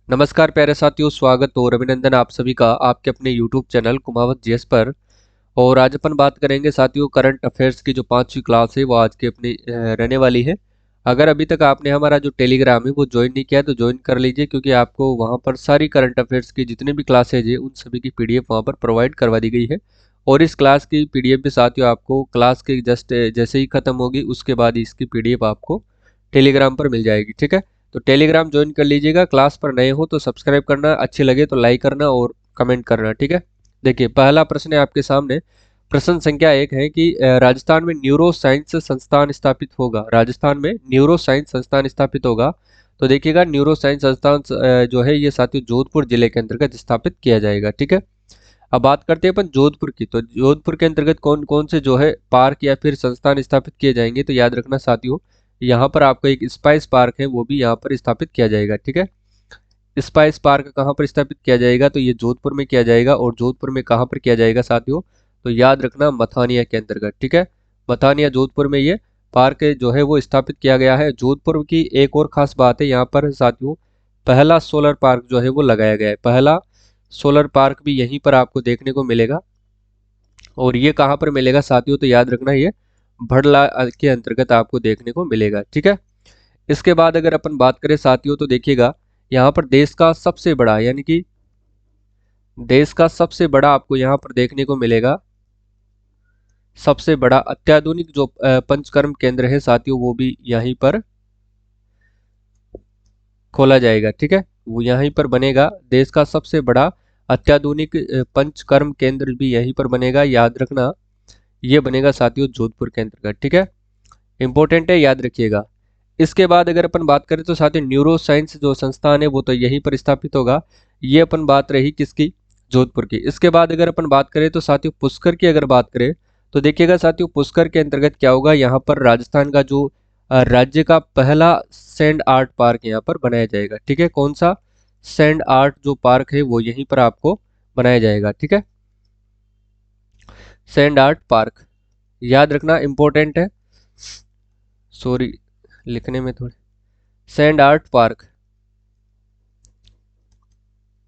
नमस्कार प्यारे साथियों, स्वागत और अभिनंदन आप सभी का आपके अपने YouTube चैनल कुमावत जीएस पर। और आज अपन बात करेंगे साथियों करंट अफेयर्स की जो 5वीं क्लास है वो आज की अपनी रहने वाली है। अगर अभी तक आपने हमारा जो टेलीग्राम है वो ज्वाइन नहीं किया तो ज्वाइन कर लीजिए, क्योंकि आपको वहाँ पर सारी करंट अफेयर्स की जितनी भी क्लासेज है उन सभी की पीडीएफ वहाँ पर प्रोवाइड करवा दी गई है। और इस क्लास की पीडीएफ भी साथियों आपको क्लास के जस्ट जैसे ही खत्म होगी उसके बाद इसकी पीडीएफ आपको टेलीग्राम पर मिल जाएगी। ठीक है, तो टेलीग्राम ज्वाइन कर लीजिएगा। क्लास पर नए हो तो सब्सक्राइब करना, अच्छी लगे तो लाइक करना और कमेंट करना। ठीक है, देखिए पहला प्रश्न है आपके सामने। प्रश्न संख्या 1 है कि राजस्थान में न्यूरो साइंस संस्थान स्थापित होगा। राजस्थान में न्यूरो साइंस संस्थान स्थापित होगा। तो देखिएगा न्यूरो साइंस संस्थान जो है ये साथियों जोधपुर जिले के अंतर्गत स्थापित किया जाएगा। ठीक है, अब बात करते हैं अपन जोधपुर की। तो जोधपुर के अंतर्गत कौन कौन से जो है पार्क या फिर संस्थान स्थापित किए जाएंगे, तो याद रखना साथियों, यहाँ पर आपको एक स्पाइस पार्क है वो भी यहाँ पर स्थापित किया जाएगा। ठीक है, स्पाइस पार्क कहाँ पर स्थापित किया जाएगा, तो ये जोधपुर में किया जाएगा। और जोधपुर में कहाँ पर किया जाएगा साथियों, तो याद रखना मथानिया के अंतर्गत। ठीक है, मथानिया जोधपुर में ये पार्क जो है वो स्थापित किया गया है। जोधपुर की एक और खास बात है यहाँ पर साथियों, पहला सोलर पार्क जो है वो लगाया गया है। पहला सोलर पार्क भी यहीं पर आपको देखने को मिलेगा। और ये कहाँ पर मिलेगा साथियों, तो याद रखना ये भड़ला के अंतर्गत आपको देखने को मिलेगा। ठीक है, इसके बाद अगर अपन बात करें साथियों तो देखिएगा यहाँ पर देश का सबसे बड़ा यानी कि देश का सबसे बड़ा आपको यहाँ पर देखने को मिलेगा। सबसे बड़ा अत्याधुनिक जो पंचकर्म केंद्र है साथियों वो भी यहीं पर खोला जाएगा। ठीक है, वो यहीं पर बनेगा। देश का सबसे बड़ा अत्याधुनिक पंचकर्म केंद्र भी यहीं पर बनेगा। याद रखना ये बनेगा साथियों जोधपुर के अंतर्गत। ठीक है, इंपॉर्टेंट है, याद रखिएगा। इसके बाद अगर अपन बात करें तो साथियों न्यूरो साइंस जो संस्थान है वो तो यहीं पर स्थापित होगा। ये अपन बात रही किसकी, जोधपुर की। इसके बाद अगर अपन बात करें तो साथियों पुष्कर की अगर बात करें तो देखिएगा साथियों पुष्कर के अंतर्गत क्या होगा, यहाँ पर राजस्थान का जो राज्य का पहला सैंड आर्ट पार्क यहाँ पर बनाया जाएगा। ठीक है, कौन सा सैंड आर्ट जो पार्क है वो यहीं पर आपको बनाया जाएगा। ठीक है, सैंड आर्ट पार्क याद रखना इंपॉर्टेंट है। सॉरी लिखने में थोड़ी, सैंड आर्ट पार्क।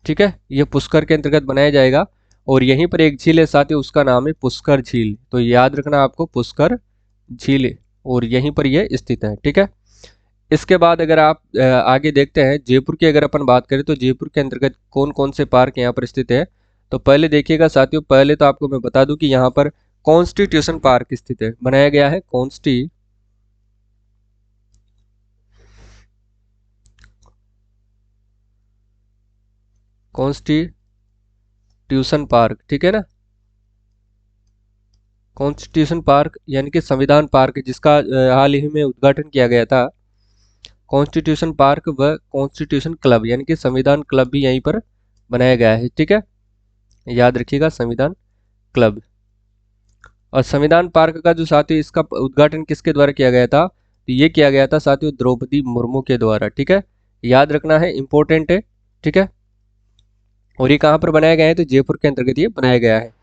ठीक है, ये पुष्कर के अंतर्गत बनाया जाएगा। और यहीं पर एक झील है साथियों, उसका नाम है पुष्कर झील। तो याद रखना आपको पुष्कर झील, और यहीं पर यह स्थित है। ठीक है, इसके बाद अगर आप आगे देखते हैं जयपुर की अगर अपन बात करें तो जयपुर के अंतर्गत कौन कौन से पार्क यहाँ पर स्थित है। तो पहले देखिएगा साथियों, पहले तो आपको मैं बता दूं कि यहाँ पर कॉन्स्टिट्यूशन पार्क स्थित है, बनाया गया है कॉन्स्टिट्यूशन पार्क। ठीक है ना, कॉन्स्टिट्यूशन पार्क यानी कि संविधान पार्क, जिसका हाल ही में उद्घाटन किया गया था। कॉन्स्टिट्यूशन पार्क व कॉन्स्टिट्यूशन क्लब यानी कि संविधान क्लब भी यहीं पर बनाया गया है। ठीक है, याद रखिएगा संविधान क्लब। और संविधान पार्क का जो साथियों इसका उद्घाटन किसके द्वारा किया गया था, तो ये किया गया था साथियों द्रौपदी मुर्मू के द्वारा। ठीक है, याद रखना है, इंपॉर्टेंट है। ठीक है, और ये कहाँ पर बनाया गया है, तो जयपुर के अंतर्गत ये बनाया गया है।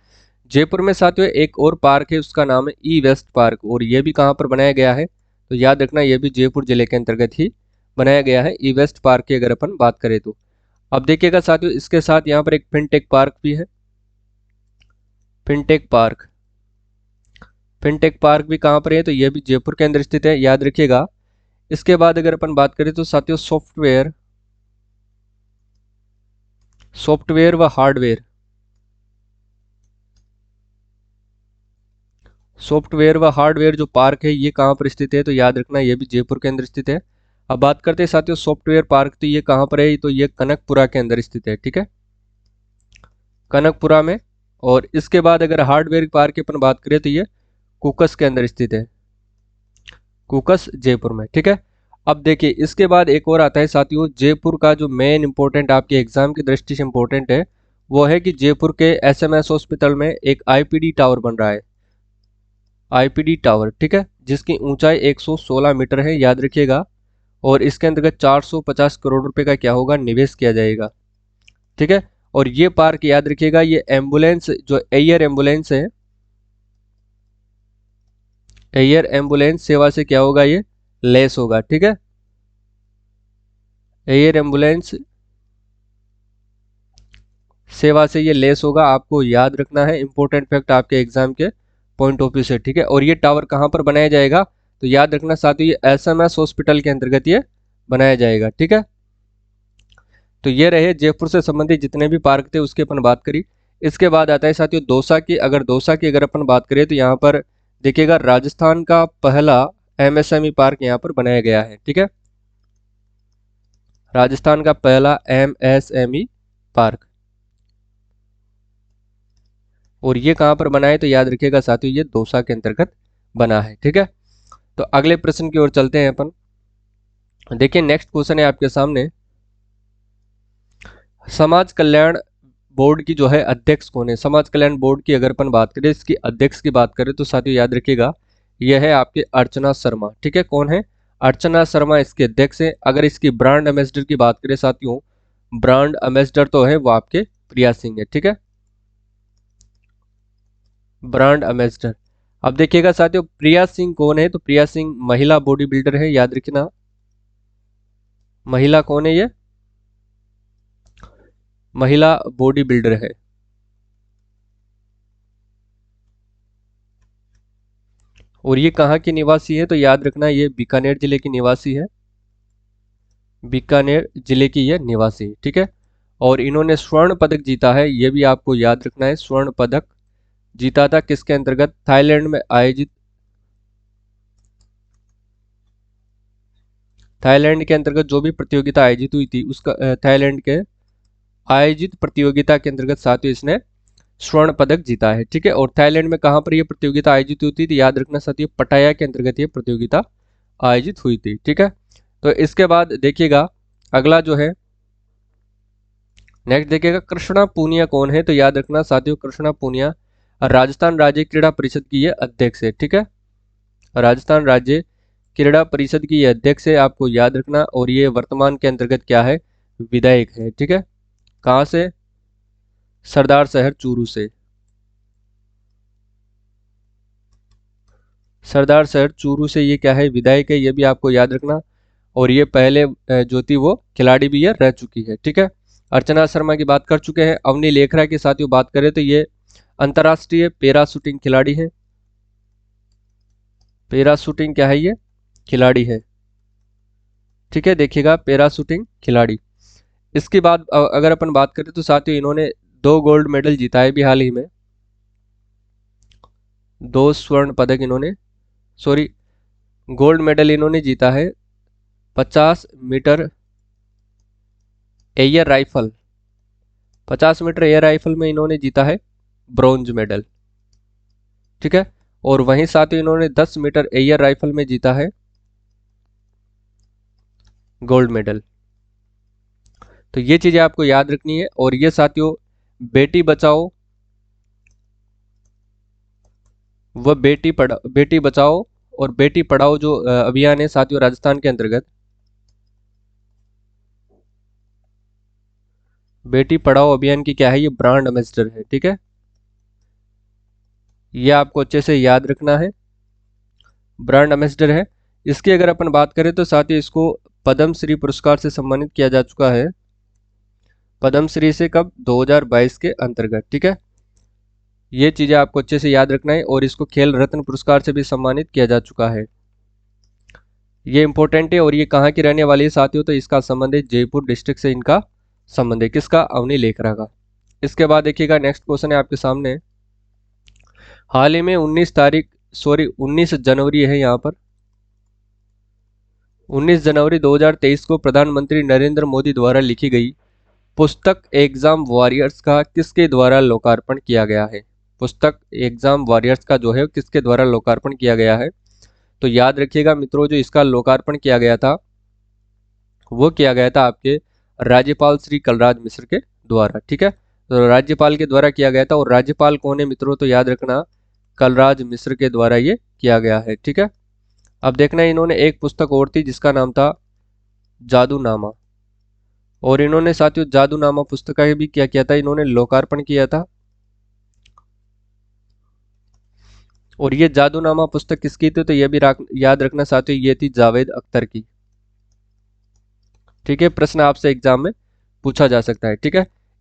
जयपुर में साथियों एक और पार्क है, उसका नाम है ई वेस्ट पार्क, और ये भी कहाँ पर बनाया गया है, तो याद रखना ये भी जयपुर जिले के अंतर्गत ही बनाया गया है। ई वेस्ट पार्क की अगर अपन बात करें तो अब देखिएगा साथियों इसके साथ यहाँ पर एक फिनटेक पार्क भी है। फिनटेक पार्क, फिनटेक पार्क भी कहाँ पर है, तो यह भी जयपुर के अंदर स्थित है, याद रखिएगा। इसके बाद अगर अपन बात करें तो साथियों सॉफ्टवेयर व हार्डवेयर, सॉफ्टवेयर व हार्डवेयर जो पार्क है ये कहाँ पर स्थित है, तो याद रखना ये भी जयपुर के अंदर स्थित है। अब बात करते हैं साथियों सॉफ्टवेयर पार्क, तो ये कहाँ पर है, तो ये कनकपुरा के अंदर स्थित है। ठीक है, कनकपुरा में। और इसके बाद अगर हार्डवेयर पार्क की अपन बात करें तो ये कुकस के अंदर स्थित है, कुकस जयपुर में। ठीक है, अब देखिए इसके बाद एक और आता है साथियों जयपुर का जो मेन इंपॉर्टेंट आपके एग्जाम की दृष्टि से इंपॉर्टेंट है, वो है कि जयपुर के एसएमएस हॉस्पिटल में एक आईपीडी टावर बन रहा है। आईपीडी टावर, ठीक है, जिसकी ऊंचाई 116 मीटर है, याद रखिएगा। और इसके अंतर्गत 450 करोड़ रुपए का क्या होगा, निवेश किया जाएगा। ठीक है, और ये पार्क याद रखिएगा, ये एम्बुलेंस जो एयर एम्बुलेंस है, एयर एम्बुलेंस सेवा से क्या होगा, ये लेस होगा। ठीक है, एयर एम्बुलेंस सेवा से ये लेस होगा, आपको याद रखना है, इंपॉर्टेंट फैक्ट आपके एग्जाम के पॉइंट ऑफ व्यू से, ठीक है। और ये टावर कहाँ पर बनाया जाएगा, तो याद रखना साथियों, ये एसएमएस हॉस्पिटल के अंतर्गत ये बनाया जाएगा, ठीक है। तो ये रहे जयपुर से संबंधित जितने भी पार्क थे उसकी अपन बात करी। इसके बाद आता है साथियों दौसा की। दौसा की अगर अपन बात करें तो यहाँ पर देखिएगा राजस्थान का पहला एमएसएमई पार्क यहाँ पर बनाया गया है, ठीक है। राजस्थान का पहला एमएसएमई पार्क, और ये कहाँ पर बना है, तो याद रखिएगा साथियों ये दौसा के अंतर्गत बना है, ठीक है। तो अगले प्रश्न की ओर चलते हैं अपन। देखिए नेक्स्ट क्वेश्चन है आपके सामने, समाज कल्याण बोर्ड की जो है अध्यक्ष कौन है। समाज कल्याण बोर्ड की अगर अपन बात करें, इसकी अध्यक्ष की बात करें तो साथियों याद रखिएगा यह है आपके अर्चना शर्मा, ठीक है। कौन है, अर्चना शर्मा इसके अध्यक्ष है। अगर इसकी ब्रांड एम्बेसडर की बात करें साथियों, ब्रांड एम्बेसडर तो है वो आपके प्रिया सिंह है, ठीक है, ब्रांड एम्बेसडर। अब देखिएगा साथियों प्रिया सिंह कौन है, तो प्रिया सिंह महिला बॉडी बिल्डर है, याद रखना महिला कौन है, ये महिला बॉडी बिल्डर है। और ये कहाँ की निवासी है, तो याद रखना ये बीकानेर जिले की निवासी है, बीकानेर जिले की ये निवासी है, ठीक है। और इन्होंने स्वर्ण पदक जीता है, ये भी आपको याद रखना है, स्वर्ण पदक जीता था किसके अंतर्गत, थाईलैंड में आयोजित, थाईलैंड के अंतर्गत जो भी प्रतियोगिता आयोजित हुई थी उसका थाईलैंड के आयोजित प्रतियोगिता के अंतर्गत साथियों इसने स्वर्ण पदक जीता है, ठीक है। और थाईलैंड में कहां पर यह प्रतियोगिता आयोजित हुई थी, तो याद रखना साथियों पटाया के अंतर्गत यह प्रतियोगिता आयोजित हुई थी, ठीक है। तो इसके बाद देखिएगा अगला जो है नेक्स्ट देखिएगा कृष्णा पूनिया कौन है, तो याद रखना साथियों कृष्णा पूनिया राजस्थान राज्य क्रीड़ा परिषद की ये अध्यक्ष है, ठीक है, राजस्थान राज्य क्रीड़ा परिषद की ये अध्यक्ष है, आपको याद रखना। और ये वर्तमान के अंतर्गत क्या है, विधायक है, ठीक है। कहां से, सरदार शहर चूरू से, सरदार शहर चूरू से ये क्या है, विधायक है, ये भी आपको याद रखना। और ये पहले जो थी वो खिलाड़ी भी ये रह चुकी है, ठीक है। अर्चना शर्मा की बात कर चुके हैं। अवनी लेखरा की साथियों बात करें तो ये अंतर्राष्ट्रीय पैरा शूटिंग खिलाड़ी है, पैरा शूटिंग क्या है, ये खिलाड़ी है, ठीक है, देखिएगा पैरा शूटिंग खिलाड़ी। इसके बाद अगर अपन बात करें तो साथियों इन्होंने 2 गोल्ड मेडल जीता है भी हाल ही में, 2 स्वर्ण पदक इन्होंने, सॉरी गोल्ड मेडल इन्होंने जीता है 50 metre air rifle, 50 metre air rifle में इन्होंने जीता है ब्रॉन्ज मेडल, ठीक है। और वहीं साथ ही इन्होंने 10 मीटर एयर राइफल में जीता है गोल्ड मेडल। तो ये चीजें आपको याद रखनी है। और ये साथियों बेटी बचाओ व बेटी बचाओ और बेटी पढ़ाओ जो अभियान है साथियों राजस्थान के अंतर्गत, बेटी पढ़ाओ अभियान की क्या है, ये ब्रांड एम्बेसडर है, ठीक है, ये आपको अच्छे से याद रखना है, ब्रांड एम्बेसडर है। इसकी अगर अपन बात करें तो साथियों इसको पद्मश्री पुरस्कार से सम्मानित किया जा चुका है, पद्मश्री से कब, 2022 के अंतर्गत, ठीक है। ये चीजें आपको अच्छे से याद रखना है। और इसको खेल रत्न पुरस्कार से भी सम्मानित किया जा चुका है, ये इंपॉर्टेंट है। और ये कहाँ की रहने वाली है साथियों, तो इसका संबंध है जयपुर डिस्ट्रिक्ट से, इनका संबंध है किसका, अवनी लेखरा का। इसके बाद देखिएगा नेक्स्ट क्वेश्चन है आपके सामने, हाल ही में 19 जनवरी है यहाँ पर, 19 जनवरी 2023 को प्रधानमंत्री नरेंद्र मोदी द्वारा लिखी गई पुस्तक एग्जाम वॉरियर्स का किसके द्वारा लोकार्पण किया गया है, पुस्तक एग्जाम वॉरियर्स का जो है किसके द्वारा लोकार्पण किया गया है। तो याद रखिएगा मित्रों जो इसका लोकार्पण किया गया था वो किया गया था आपके राज्यपाल श्री कलराज मिश्र के द्वारा, ठीक है। तो राज्यपाल के द्वारा किया गया था। और राज्यपाल कौन है मित्रों, तो याद रखना कलराज मिश्र के द्वारा ये किया गया है, ठीक है। अब देखना इन्होंने एक पुस्तक और थी जिसका नाम था जादूनामा, और इन्होंने साथियों जादूनामा पुस्तक का भी क्या किया था, इन्होंने लोकार्पण किया था। और ये जादूनामा पुस्तक किसकी थी, तो ये भी याद रखना साथियों ये थी जावेद अख्तर की, ठीक है, प्रश्न आपसे एग्जाम में पूछा जा सकता है, ठीक है।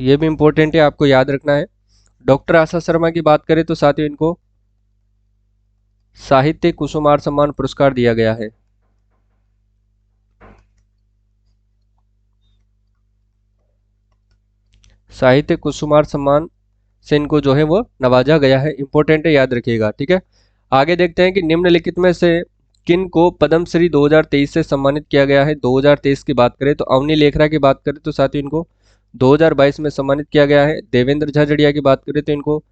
ये भी इंपॉर्टेंट है, आपको याद रखना है। डॉक्टर आशा शर्मा की बात करें तो साथियों इनको साहित्य कुसुमार सम्मान पुरस्कार दिया गया है। साहित्य कुसुमार सम्मान से इनको जो है वो नवाजा गया है, इंपॉर्टेंट है, याद रखिएगा। ठीक है, आगे देखते हैं कि निम्नलिखित में से किन को पद्मश्री 2023 से सम्मानित किया गया है। 2023 की बात करें तो अवनी लेखरा की बात करें तो साथियों इनको 2022 में सम्मानित किया गया है। देवेंद्र झाझड़िया की बात करें तो इनको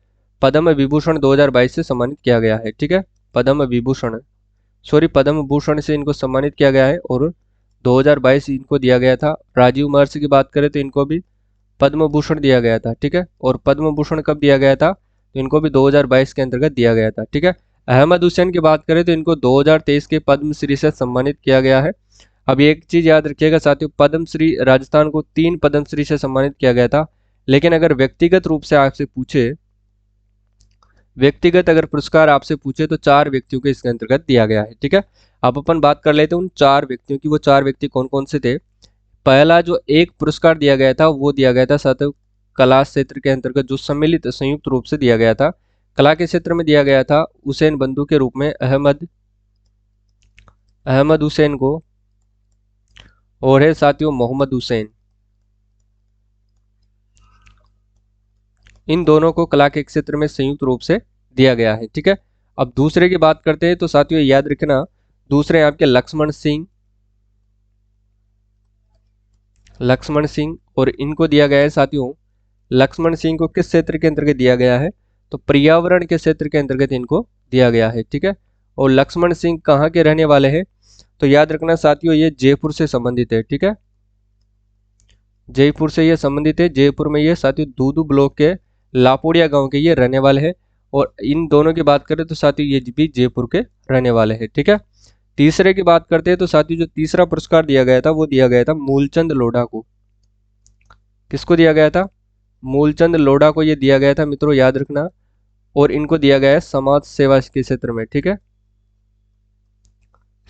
पद्म विभूषण 2022 से सम्मानित किया गया है। ठीक है, पद्म विभूषण, सॉरी, पद्म भूषण से इनको सम्मानित किया गया है और 2022 इनको दिया गया था। राजीव महर्षि की बात करें तो इनको भी पद्म भूषण दिया गया था। ठीक है, और पद्म भूषण कब दिया गया था, तो इनको भी 2022 के अंतर्गत दिया गया था। ठीक है, अहमद हुसैन की बात करें तो इनको 2023 के पद्मश्री से सम्मानित किया गया है। अब एक चीज याद रखिएगा साथियों, पद्मश्री राजस्थान को 3 पद्मश्री से सम्मानित किया गया था, लेकिन अगर व्यक्तिगत रूप से आपसे पूछे, व्यक्तिगत अगर पुरस्कार आपसे पूछे तो 4 व्यक्तियों को इसके अंतर्गत दिया गया है। ठीक है, अब अपन बात कर लेते हैं उन 4 व्यक्तियों की। वो 4 व्यक्ति कौन कौन से थे। पहला जो एक पुरस्कार दिया गया था वो दिया गया था साथियों कला क्षेत्र के अंतर्गत, जो सम्मिलित संयुक्त रूप से दिया गया था। कला के क्षेत्र में दिया गया था हुसैन बंधु के रूप में अहमद हुसैन को, और है साथियों मोहम्मद हुसैन। इन दोनों को कला के क्षेत्र में संयुक्त रूप से दिया गया है। ठीक है, अब दूसरे की बात करते हैं तो साथियों याद रखना, दूसरे आपके लक्ष्मण सिंह, और इनको दिया गया है साथियों, लक्ष्मण सिंह को किस क्षेत्र के अंतर्गत दिया गया है, तो पर्यावरण के क्षेत्र के अंतर्गत इनको दिया गया है। ठीक है, और लक्ष्मण सिंह कहाँ के रहने वाले हैं, तो याद रखना साथियों ये जयपुर से संबंधित है। ठीक है, जयपुर से ये संबंधित है। जयपुर में ये साथियों दूदू ब्लॉक के लापोड़िया गांव के ये रहने वाले हैं, और इन दोनों की बात करें तो साथियों ये भी जयपुर के रहने वाले हैं। ठीक है, तीसरे की बात करते हैं तो साथियों जो तीसरा पुरस्कार दिया गया था वो दिया गया था मूलचंद लोढ़ा को। किसको दिया गया था, मूलचंद लोढ़ा को ये दिया गया था मित्रों, याद रखना। और इनको दिया गया है समाज सेवा के क्षेत्र में। ठीक है,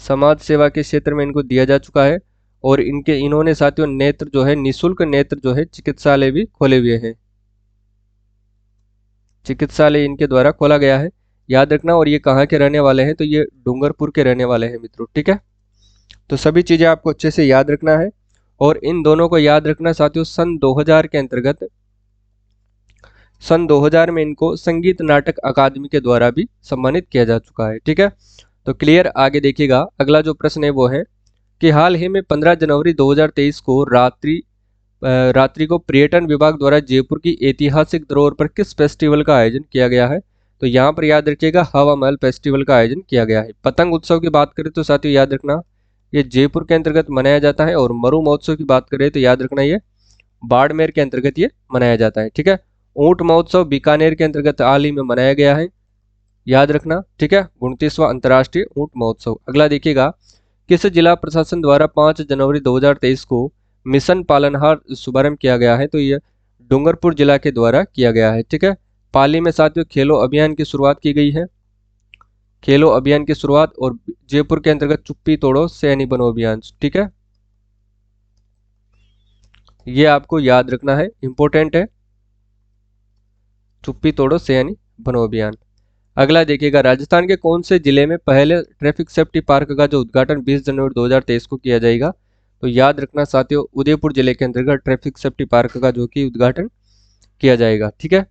समाज सेवा के क्षेत्र में इनको दिया जा चुका है, और इन्होंने साथियों नेत्र जो है, निशुल्क नेत्र जो है चिकित्सालय भी खोले हुए हैं, चिकित्सालय इनके द्वारा खोला गया है, याद रखना। और ये कहाँ के रहने वाले हैं, तो ये डूंगरपुर के रहने वाले हैं मित्रों। ठीक है, तो सभी चीजें आपको अच्छे से याद रखना है। और इन दोनों को याद रखना साथियों, सन 2000 के अंतर्गत, सन 2000 में इनको संगीत नाटक अकादमी के द्वारा भी सम्मानित किया जा चुका है। ठीक है, तो क्लियर। आगे देखिएगा, अगला जो प्रश्न है वो है कि हाल ही में 15 जनवरी 2023 को रात्रि को पर्यटन विभाग द्वारा जयपुर की ऐतिहासिक धरोहर पर किस फेस्टिवल का आयोजन किया गया है, तो यहाँ पर याद रखिएगा हवा महल फेस्टिवल का आयोजन किया गया है। पतंग उत्सव की बात करें तो साथियों याद रखना ये जयपुर के अंतर्गत मनाया जाता है, और मरु महोत्सव की बात करें तो याद रखना ये बाड़मेर के अंतर्गत ये मनाया जाता है। ठीक है, ऊंट महोत्सव बीकानेर के अंतर्गत हाल ही में मनाया गया है, याद रखना। ठीक है, 29वां अंतर्राष्ट्रीय ऊंट महोत्सव। अगला देखिएगा, किस जिला प्रशासन द्वारा 5 जनवरी 2023 को मिशन पालनहार शुभारंभ किया गया है, तो ये डूंगरपुर जिला के द्वारा किया गया है। ठीक है, पाली में साथियों खेलो अभियान की शुरुआत की गई है, खेलो अभियान की शुरुआत, और जयपुर के अंतर्गत चुप्पी तोड़ो सैनी बनो अभियान। ठीक है, ये आपको याद रखना है, इंपॉर्टेंट है, चुप्पी तोड़ो सयानी बनो अभियान। अगला देखिएगा, राजस्थान के कौन से जिले में पहले ट्रैफिक सेफ्टी पार्क का जो उद्घाटन 20 जनवरी 2023 को किया जाएगा, तो याद रखना साथियों उदयपुर जिले के अंतर्गत ट्रैफिक सेफ्टी पार्क का जो कि उद्घाटन किया जाएगा। ठीक है,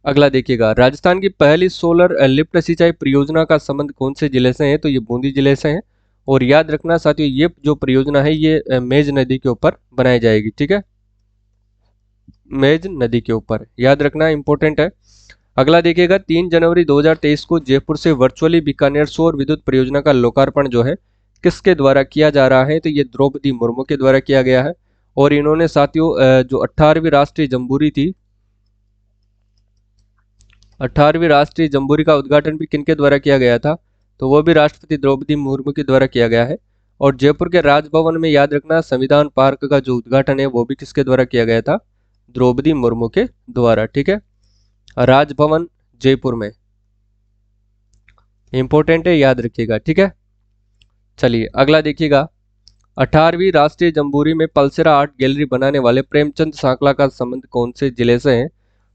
अगला देखिएगा, राजस्थान की पहली सोलर लिफ्ट सिंचाई परियोजना का संबंध कौन से जिले से है, तो ये बूंदी जिले से है, और याद रखना साथियों ये जो परियोजना है ये मेज नदी के ऊपर बनाई जाएगी। ठीक है, मेज नदी के ऊपर, याद रखना, इंपॉर्टेंट है। अगला देखिएगा, 3 जनवरी 2023 को जयपुर से वर्चुअली बीकानेर सौर विद्युत परियोजना का लोकार्पण जो है किसके द्वारा किया जा रहा है, तो ये द्रौपदी मुर्मू के द्वारा किया गया है। और इन्होंने साथियों जो 18वीं राष्ट्रीय जम्बूरी थी, 18वीं राष्ट्रीय जम्बूरी का उद्घाटन भी किनके द्वारा किया गया था, तो वो भी राष्ट्रपति द्रौपदी मुर्मू के द्वारा किया गया है। और जयपुर के राजभवन में याद रखना संविधान पार्क का जो उद्घाटन है वो भी किसके द्वारा किया गया था, द्रौपदी मुर्मू के द्वारा। ठीक है, राजभवन जयपुर में, इंपॉर्टेंट है, याद रखिएगा। ठीक है, चलिए अगला देखिएगा, 18वीं राष्ट्रीय जम्बूरी में पल्सेरा आर्ट गैलरी बनाने वाले प्रेमचंद सांकला का संबंध कौन से जिले से है?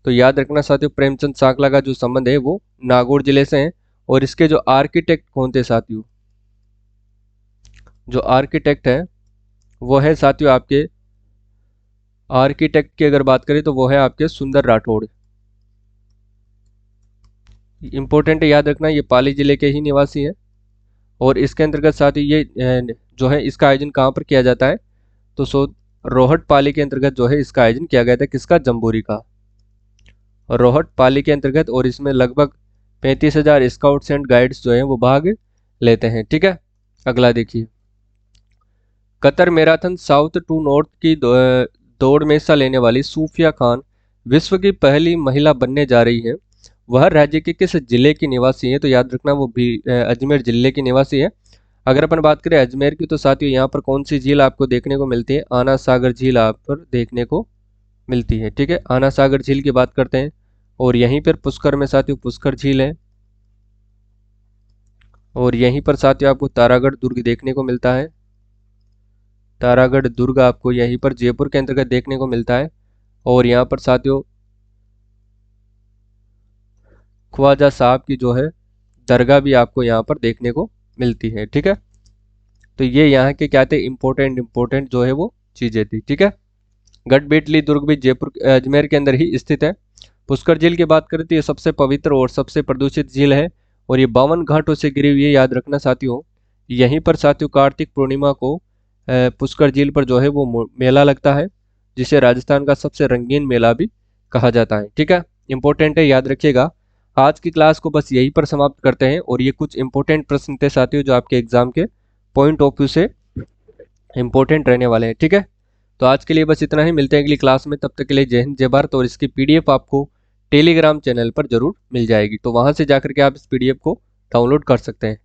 तो याद रखना साथियों, प्रेमचंद सांकला का जो संबंध है वो नागौर जिले से है। और इसके जो आर्किटेक्ट कौन थे साथियों? जो आर्किटेक्ट है वो है साथियों आपके, आर्किटेक्ट की अगर बात करें तो वो है आपके सुंदर राठौड़। इंपॉर्टेंट है, याद रखना, ये पाली जिले के ही निवासी हैं। और इसके अंतर्गत साथ ही ये जो है इसका आयोजन कहाँ पर किया जाता है? तो रोहट पाली के अंतर्गत जो है इसका आयोजन किया गया था, किसका? जम्बूरी का। रोहट पाली के अंतर्गत, और इसमें लगभग 35,000 स्काउट्स एंड गाइड्स जो है वो भाग लेते हैं। ठीक है, अगला देखिए। Qatar marathon south to north की दौड़ में हिस्सा लेने वाली सूफिया खान विश्व की पहली महिला बनने जा रही है। वह राज्य के किस जिले की निवासी है? तो याद रखना वो भी अजमेर जिले की निवासी है। अगर अपन बात करें अजमेर की तो साथियों यहाँ पर कौन सी झील आपको देखने को मिलती है? आना सागर झील आप पर देखने को मिलती है। ठीक है, आना सागर झील की बात करते हैं। और यहीं पर पुष्कर में साथियों पुष्कर झील है। और यहीं पर साथियों आपको तारागढ़ दुर्ग देखने को मिलता है। तारागढ़ दुर्ग आपको यहीं पर जयपुर के अंतर्गत देखने को मिलता है। और यहाँ पर साथियों ख्वाजा साहब की जो है दरगाह भी आपको यहाँ पर देखने को मिलती है। ठीक है, तो ये यहाँ के क्या थे? इम्पोर्टेंट जो है वो चीजें थी। ठीक है, गढ़बेटली दुर्ग भी जयपुर अजमेर के अंदर ही स्थित है। पुष्कर झील की बात करें तो ये सबसे पवित्र और सबसे प्रदूषित झील है और ये 52 घाटों से घिरी हुई है। याद रखना साथियों, यहीं पर साथियों कार्तिक पूर्णिमा को पुष्कर झील पर जो है वो मेला लगता है, जिसे राजस्थान का सबसे रंगीन मेला भी कहा जाता है। ठीक है, इंपॉर्टेंट है, याद रखिएगा। आज की क्लास को बस यहीं पर समाप्त करते हैं। और ये कुछ इंपॉर्टेंट प्रश्न थे साथियों जो आपके एग्जाम के पॉइंट ऑफ व्यू से इंपॉर्टेंट रहने वाले हैं। ठीक है, तो आज के लिए बस इतना ही, मिलते हैं अगली क्लास में। तब तक के लिए जय हिंद जय भारत। और इसकी पीडीएफ आपको टेलीग्राम चैनल पर जरूर मिल जाएगी, तो वहां से जाकर के आप इस पीडीएफ को डाउनलोड कर सकते हैं।